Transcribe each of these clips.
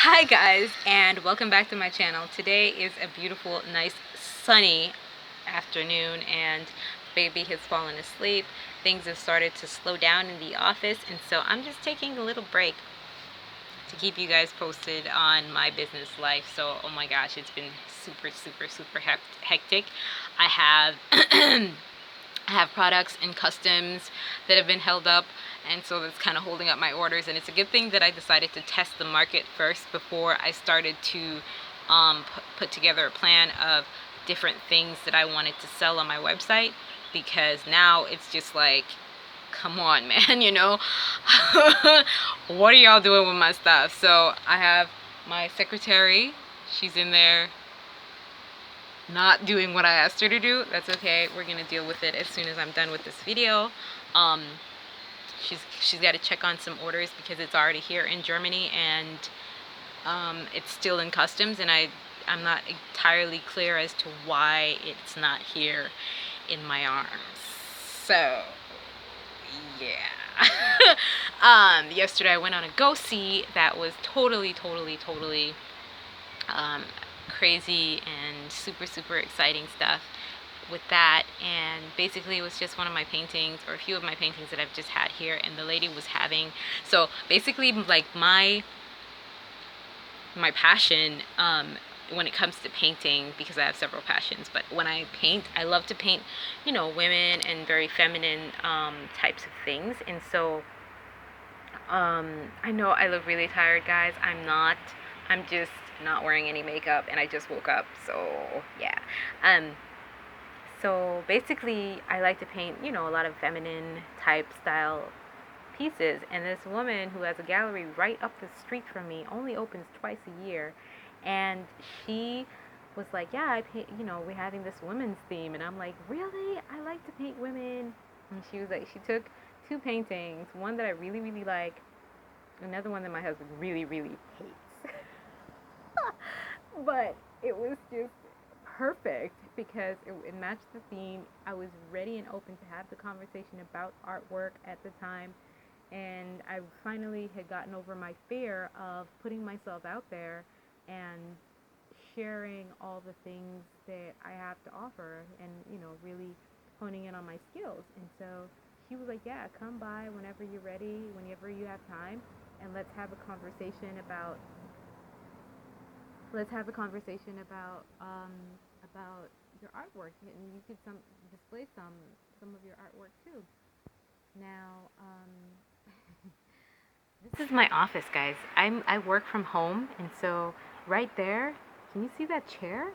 Hi guys, and welcome back to my channel. Today is a beautiful, nice, sunny afternoon, and baby has fallen asleep. Things have started to slow down in the office, and so I'm just taking a little break to keep you guys posted on my business life. So, oh my gosh, it's been super hectic. I have I have products and customs that have been held up, and so that's kind of holding up my orders. And it's a good thing that I decided to test the market first before I started to put together a plan of different things that I wanted to sell on my website, because now it's just like, come on, man, what are y'all doing with my stuff? So I have my secretary. She's in there not doing what I asked her to do. That's okay. We're gonna deal with it as soon as I'm done with this video. Um, she's got to check on some orders because it's already here in Germany, and it's still in customs, and I'm not entirely clear as to why it's not here in my arms. So yeah. Yesterday I went on a go-see that was totally um, crazy and super exciting stuff with that. And basically it was just one of my paintings, or a few of my paintings that I've just had here, and the lady was having, so basically, like, my passion, when it comes to painting, because I have several passions, but when I paint, I love to paint, women and very feminine types of things. And so I know I look really tired, guys. I'm just not wearing any makeup, and I just woke up, so yeah. So basically, I like to paint, a lot of feminine type style pieces. And this woman who has a gallery right up the street from me, only opens twice a year, and she was like, "Yeah, I paint. We're having this women's theme," and I'm like, "Really? I like to paint women." And she was like, she took two paintings, one that I really like, another one that my husband really hates. But it was just perfect because it matched the theme. I was ready and open to have the conversation about artwork at the time, and I finally had gotten over my fear of putting myself out there and sharing all the things that I have to offer, and really honing in on my skills. And so she was like, "Yeah, come by whenever you're ready, whenever you have time, and let's have a conversation about your artwork, and you could display some of your artwork too." Now, this is my office, guys. I work from home, and so right there, can you see that chair?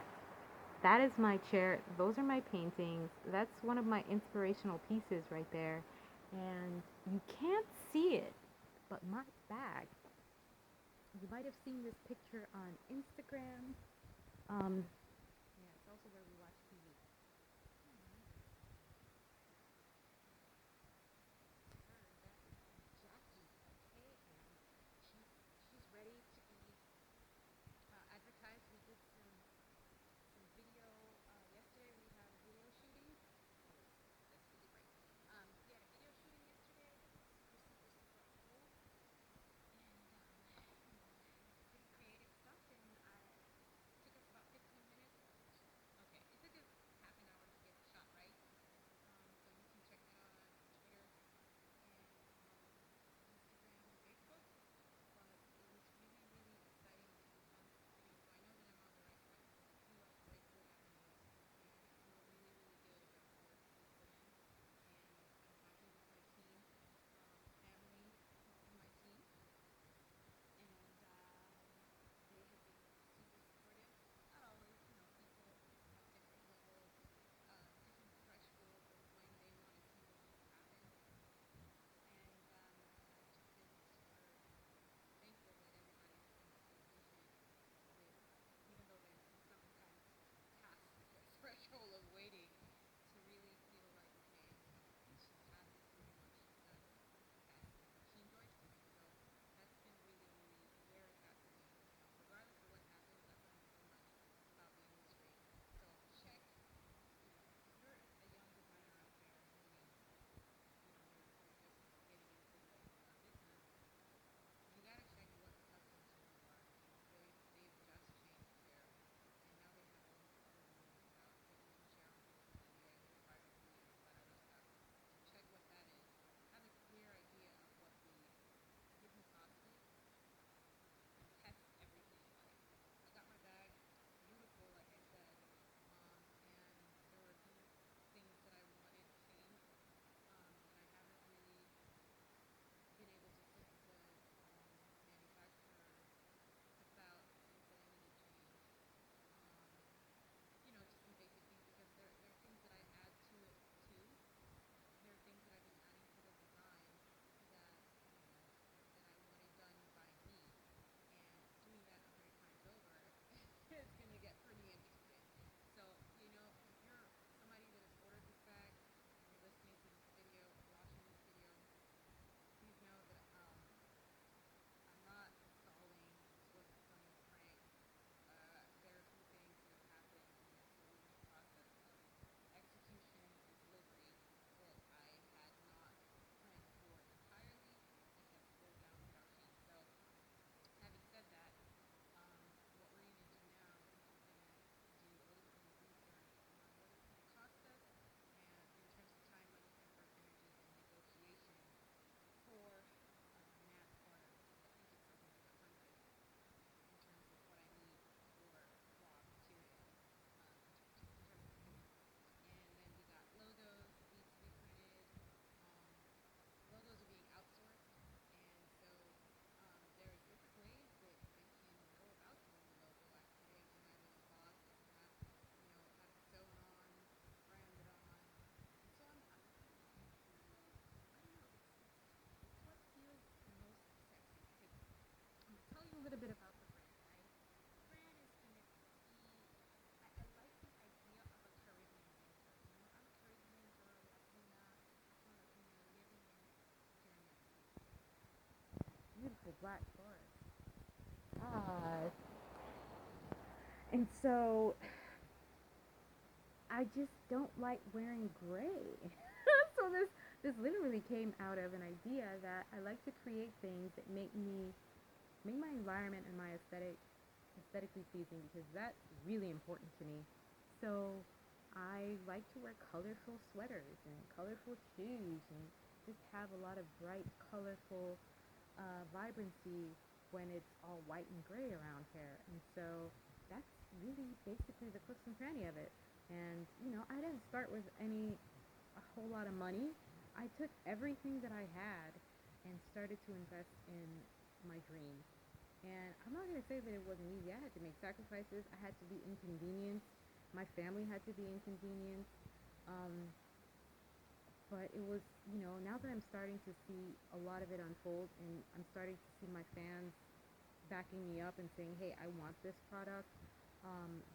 That is my chair. Those are my paintings. That's one of my inspirational pieces right there. And you can't see it, but my bag. You might have seen this picture on Instagram. Yeah, it's also where we watch TV. Jackie, okay, and she's ready to be advertised. We did some video yesterday. We had a video shooting. Let's get it right. We had a video shooting yesterday. Super cool, and pretty creative stuff. And took us about 15 beautiful black forest. And so I just don't like wearing gray. So this literally came out of an idea that I like to create things that make my environment and my aesthetically pleasing, because that's really important to me. So I like to wear colorful sweaters and colorful shoes and just have a lot of bright, colorful vibrancy when it's all white and gray around here. And so that's really basically the crux and cranny of it. And I didn't start with a whole lot of money. I took everything that I had and started to invest in my dreams. And I'm not going to say that it wasn't easy. I had to make sacrifices. I had to be inconvenienced. My family had to be inconvenienced. Um, but it was, now that I'm starting to see a lot of it unfold, and I'm starting to see my fans backing me up and saying, hey, I want this product,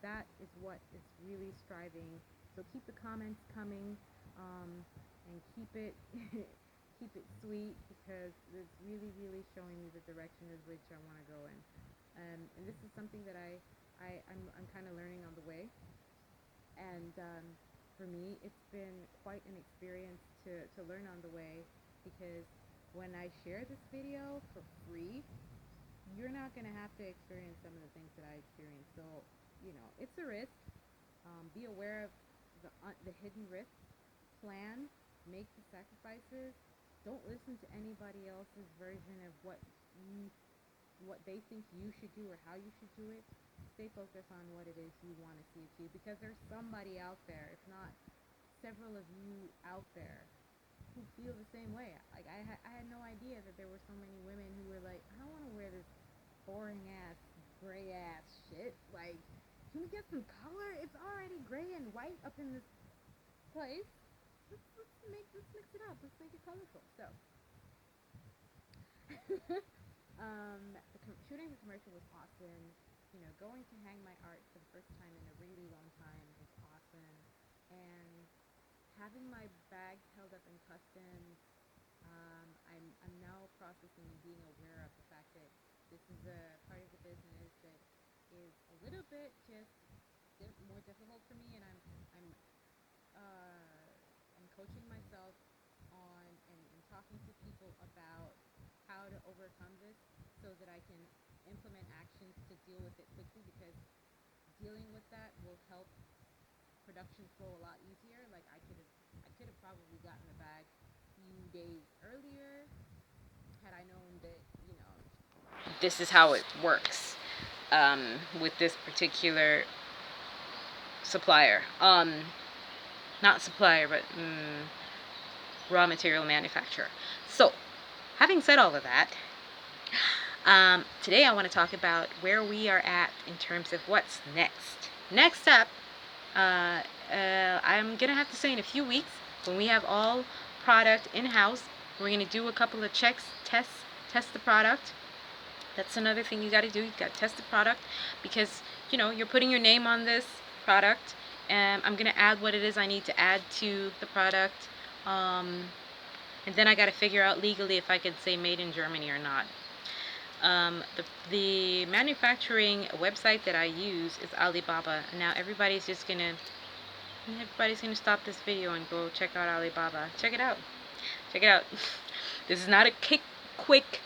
that is what is really striving. So keep the comments coming, and keep it keep it sweet, because it's really, really showing me the direction in which I want to go in. And this is something that I'm kind of learning on the way. And for me, it's been quite an experience to learn on the way, because when I share this video for free, you're not going to have to experience some of the things that I experienced. So, it's a risk. Be aware of the hidden risks. Plan, make the sacrifices. Don't listen to anybody else's version of what they think you should do or how you should do it. Stay focused on what it is you want to see achieved, because there's somebody out there, if not several of you out there, who feel the same way. Like, I had no idea that there were so many women who were like, I don't want to wear this boring ass, gray ass shit. Like, can we get some color? It's already gray and white up in this place. Let's mix it up. Let's make it colorful. So, shooting the commercial was awesome. Going to hang my art for the first time in a really long time was awesome. And having my bags held up in customs, I'm now processing and being aware of the fact that this is a part of the business that is a little bit just more difficult for me, and I'm coaching myself on and talking to people about how to overcome this, so that I can implement actions to deal with it quickly, because dealing with that will help production flow a lot easier. Like, I could have probably gotten the bag a few days earlier had I known that, this is how it works with this particular supplier. Not supplier, but raw material manufacturer. So, having said all of that, today I want to talk about where we are at in terms of what's next. Next up, I'm going to have to say in a few weeks, when we have all product in-house, we're going to do a couple of checks, test the product. That's another thing you got to do. You got to test the product, because, you're putting your name on this product. And I'm going to add what it is I need to add to the product. And then I got to figure out legally if I could say made in Germany or not. The manufacturing website that I use is Alibaba. Now everybody's gonna stop this video and go check out Alibaba. Check it out. This is not a quick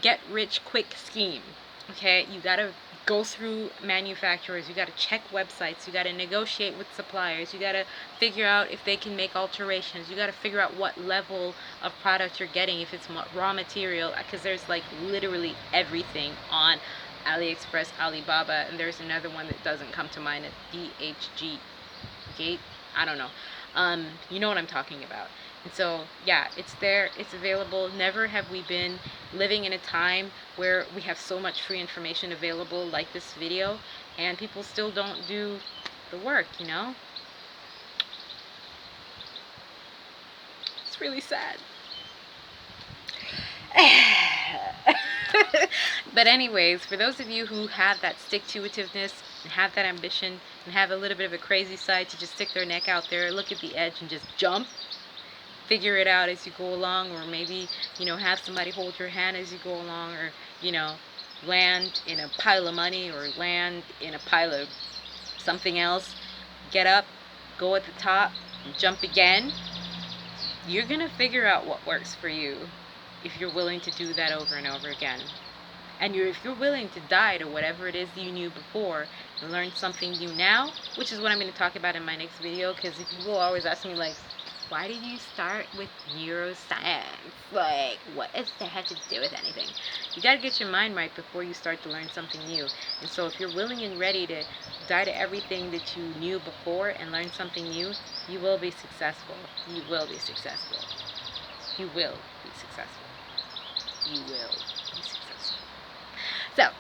get rich quick scheme. Okay, you gotta go through manufacturers, you gotta check websites, you gotta negotiate with suppliers, you gotta figure out if they can make alterations, you gotta figure out what level of product you're getting, if it's raw material, because there's like literally everything on AliExpress, Alibaba, and there's another one that doesn't come to mind, it's DHG Gate, I don't know. You know what I'm talking about. And so, yeah, it's there, it's available. Never have we been living in a time where we have so much free information available like this video, and people still don't do the work, It's really sad. But anyways, for those of you who have that stick-to-itiveness and have that ambition and have a little bit of a crazy side to just stick their neck out there, look at the edge and just jump, figure it out as you go along, or maybe, have somebody hold your hand as you go along, or, land in a pile of money or land in a pile of something else. Get up, go at the top, jump again. You're going to figure out what works for you if you're willing to do that over and over again. And if you're willing to die to whatever it is you knew before and learn something new now, which is what I'm going to talk about in my next video, because people always ask me, like, why did you start with neuroscience? Like, what does that have to do with anything? You got to get your mind right before you start to learn something new. And so if you're willing and ready to die to everything that you knew before and learn something new, you will be successful. You will be successful. You will be successful. You will be successful. So,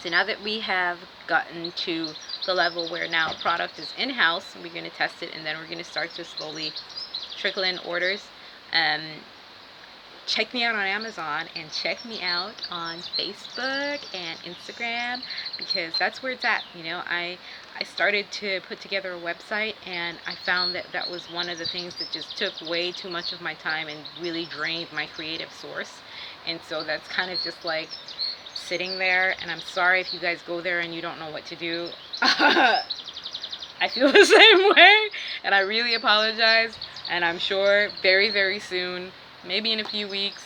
so now that we have gotten to the level where now product is in-house, we're going to test it, and then we're going to start to slowly trickle in orders. Check me out on Amazon, and check me out on Facebook and Instagram, because that's where it's at. I started to put together a website, and I found that that was one of the things that just took way too much of my time and really drained my creative source. And so that's kind of just like sitting there, and I'm sorry if you guys go there and you don't know what to do. I feel the same way, and I really apologize, and I'm sure very, very soon, maybe in a few weeks,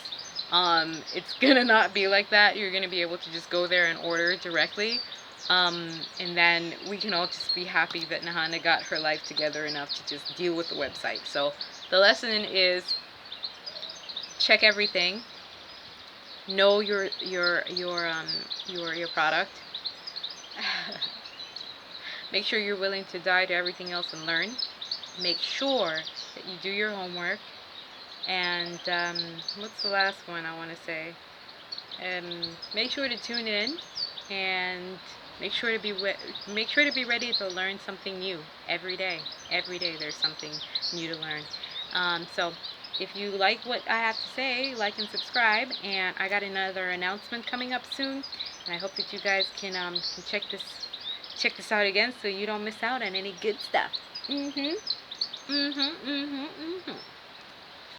it's gonna not be like that. You're gonna be able to just go there and order directly, and then we can all just be happy that Nahana got her life together enough to just deal with the website. So the lesson is, check everything. Know your product. Make sure you're willing to die to everything else and learn. Make sure that you do your homework. And what's the last one I want to say? Make sure to tune in, and make sure to be ready to learn something new every day. Every day there's something new to learn. So if you like what I have to say, like and subscribe. And I got another announcement coming up soon, and I hope that you guys can check this out again, so you don't miss out on any good stuff.